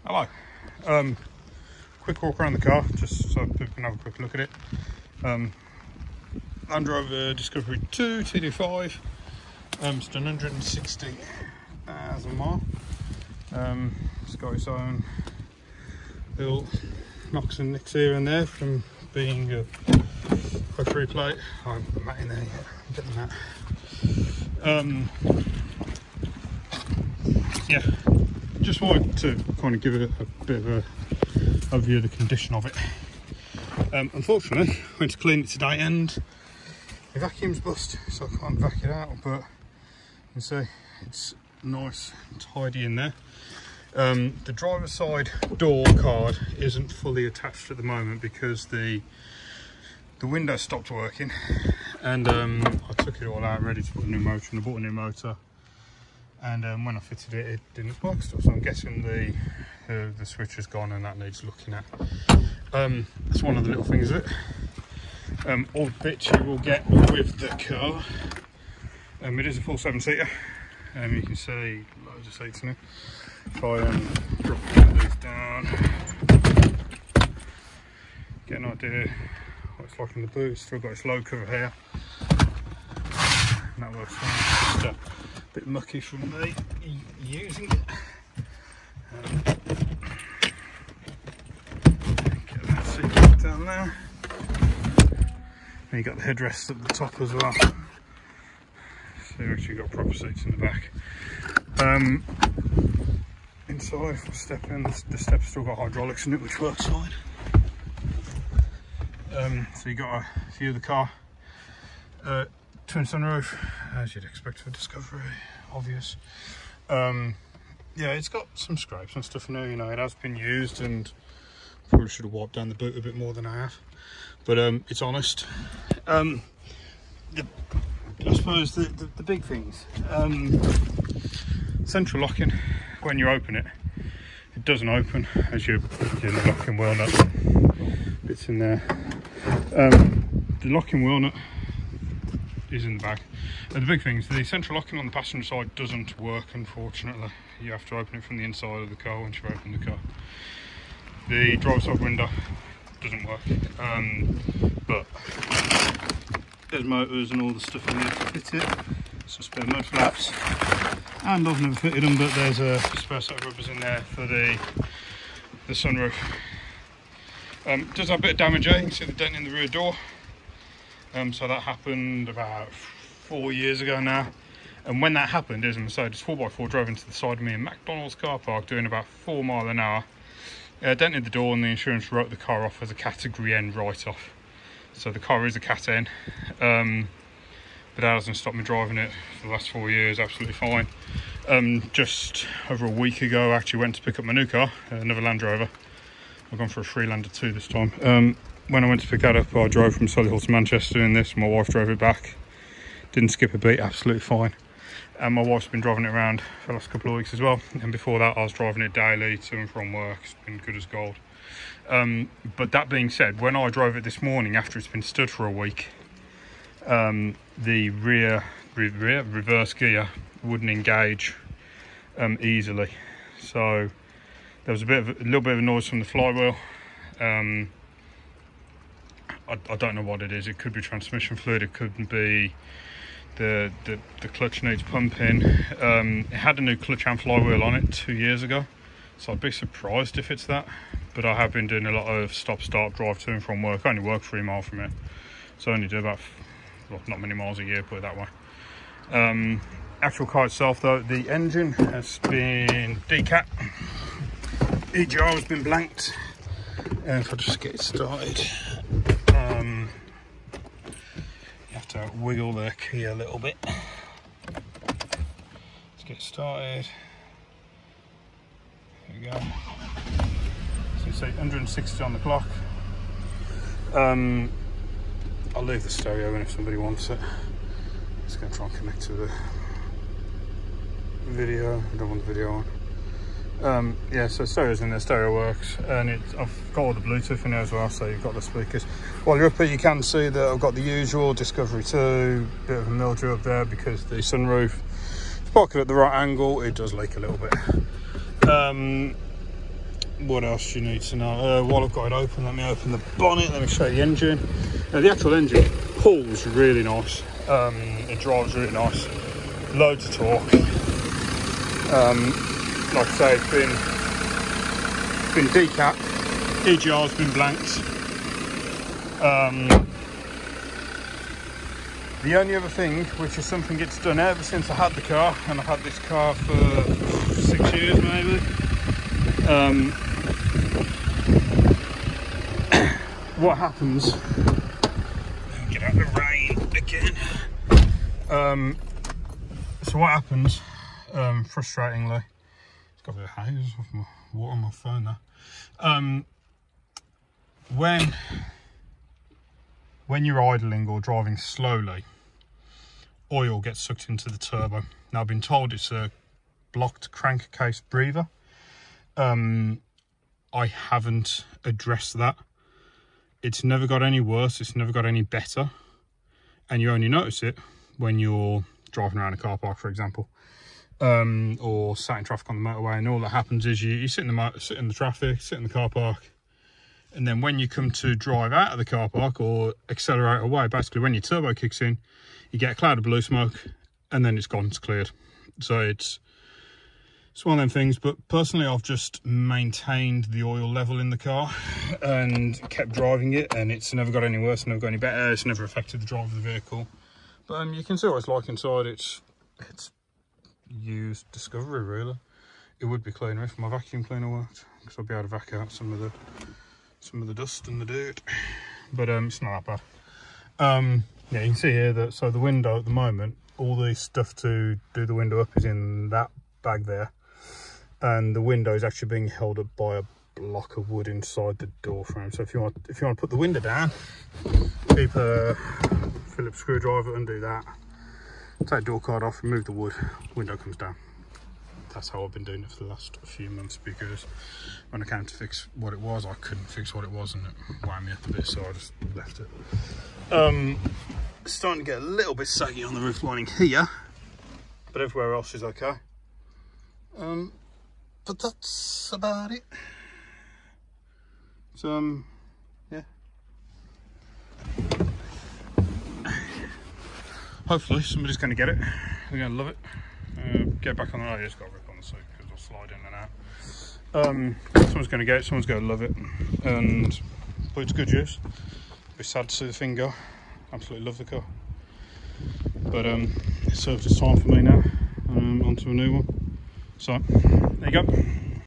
Hello. Quick walk around the car, just so people can have a quick look at it. Land Rover Discovery 2 TD5. It's done 160,000 miles. It's got its own little knocks and nicks here and there from being a factory plate. I haven't put that in there yet. I'm getting that. Yeah, just wanted to kind of give it a bit of a view of the condition of it. Unfortunately, I went to clean it today and the vacuum's bust, so I can't vac it out, but you can see it's nice and tidy in there. The driver's side door card isn't fully attached at the moment because the window stopped working, and I took it all out ready to put a new motor in. I bought a new motor, and when I fitted it, it didn't spark stuff, so I'm guessing the switch is gone and that needs looking at. That's one of the little things of it. All the bits you will get with the car. It is a full 7-seater. You can see loads of seats in it. Try and drop one of these down. Get an idea what it's like in the boot. It's still got its low cover here. And that works fine. Just a bit mucky from me using it. Get that seat back down there. And you got the headrest at the top as well. So you've actually got proper seats in the back. Inside, if I step in, the step's still got hydraulics in it, which works fine. So you got a view of the car. Twin sunroof, as you'd expect for Discovery, obvious. Yeah, it's got some scrapes and stuff in there, you know, it has been used, and probably should have wiped down the boot a bit more than I have. But it's honest. I suppose the big things. Central locking, when you open it, it doesn't open as you're in the locking wheel nut. Bits in there. The locking wheel nut is in the bag. The big thing is the central locking on the passenger side doesn't work, unfortunately. You have to open it from the inside of the car once you open the car. The driver's side window doesn't work, but there's motors and all the stuff in there to fit it. Some spare mud flaps, and I've never fitted them, but there's a spare set of rubbers in there for the sunroof. It does have a bit of damage there. You can see the dent in the rear door. So that happened about 4 years ago now, and when that happened, there's a Mercedes 4x4 drove into the side of me in McDonald's car park doing about 4 miles an hour. Dented the door, and the insurance wrote the car off as a category N write-off. So the car is a Cat N, but that hasn't stopped me driving it for the last 4 years, absolutely fine. Just over a week ago, I actually went to pick up my new car, another Land Rover. I've gone for a Freelander 2 this time. When I went to pick that up, I drove from Solihull to Manchester in this. My wife drove it back. Didn't skip a beat, absolutely fine. And my wife's been driving it around for the last couple of weeks as well. And before that, I was driving it daily to and from work. It's been good as gold. But that being said, when I drove it this morning after it's been stood for a week, the reverse gear wouldn't engage easily. So there was a little bit of a noise from the flywheel. I don't know what it is. It could be transmission fluid. It could be the clutch needs pumping. It had a new clutch and flywheel on it 2 years ago, so I'd be surprised if it's that. But I have been doing a lot of stop-start drive to and from work. I only work 3 miles from here, so I only do about, well, not many miles a year, put it that way. Actual car itself though, the engine has been decat. EGR has been blanked, and if I just get it started, you have to wiggle the key a little bit. Let's get started. There we go. So you see 160 on the clock. I'll leave the stereo in if somebody wants it. Just going to try and connect to the video. I don't want the video on. Yeah, so stereo's in there, stereo works, and I've got all the Bluetooth in there as well, so you've got the speakers. While you're up here, you can see that I've got the usual Discovery 2, bit of a mildew up there because the sunroof is pocket at the right angle, it does leak a little bit. what else do you need to know? While I've got it open, let me open the bonnet, let me show you the engine. Now the actual engine pulls really nice, it drives really nice, loads of torque. Like I say, it's been decapped, EGR's been blanked. The only other thing, which is something it's done ever since I had the car, and I've had this car for 6 years maybe, what happens, get out of the rain again, so what happens, frustratingly, it's got a bit of haze off my water on my phone there, when you're idling or driving slowly, oil gets sucked into the turbo. Now I've been told it's a blocked crankcase breather. I haven't addressed that. It's never got any worse, it's never got any better, and you only notice it when you're driving around a car park, for example, or sat in traffic on the motorway, and all that happens is you sit in the traffic, sit in the car park, and then when you come to drive out of the car park or accelerate away, basically when your turbo kicks in, you get a cloud of blue smoke, and then it's gone, it's cleared. So it's one of them things. But personally, I've just maintained the oil level in the car and kept driving it, and it's never got any worse, never got any better, it's never affected the drive of the vehicle. But you can see what it's like inside. It's used Discovery, really. It would be cleaner if my vacuum cleaner worked, because I'd be able to vac out some of the dust and the dirt, but it's not that bad. Yeah, you can see here that, so the window at the moment, all the stuff to do the window up is in that bag there, and the window is actually being held up by a block of wood inside the door frame. So if you want to put the window down, keep a Phillips screwdriver, undo that, take the door card off, remove the wood, window comes down. That's how I've been doing it for the last few months, because when I came to fix what it was, I couldn't fix what it was, and it wound me up a bit, so I just left it. It's starting to get a little bit saggy on the roof lining here, but everywhere else is okay. But that's about it. So yeah, hopefully somebody's going to get it, they're going to love it. Get back on the, oh, it's got a rip on the seat because I'll slide in and out. Someone's going to get it, someone's going to love it, and but it's good use. Be sad to see the thing go. Absolutely love the car, but it serves its time for me now. On to a new one. So there you go.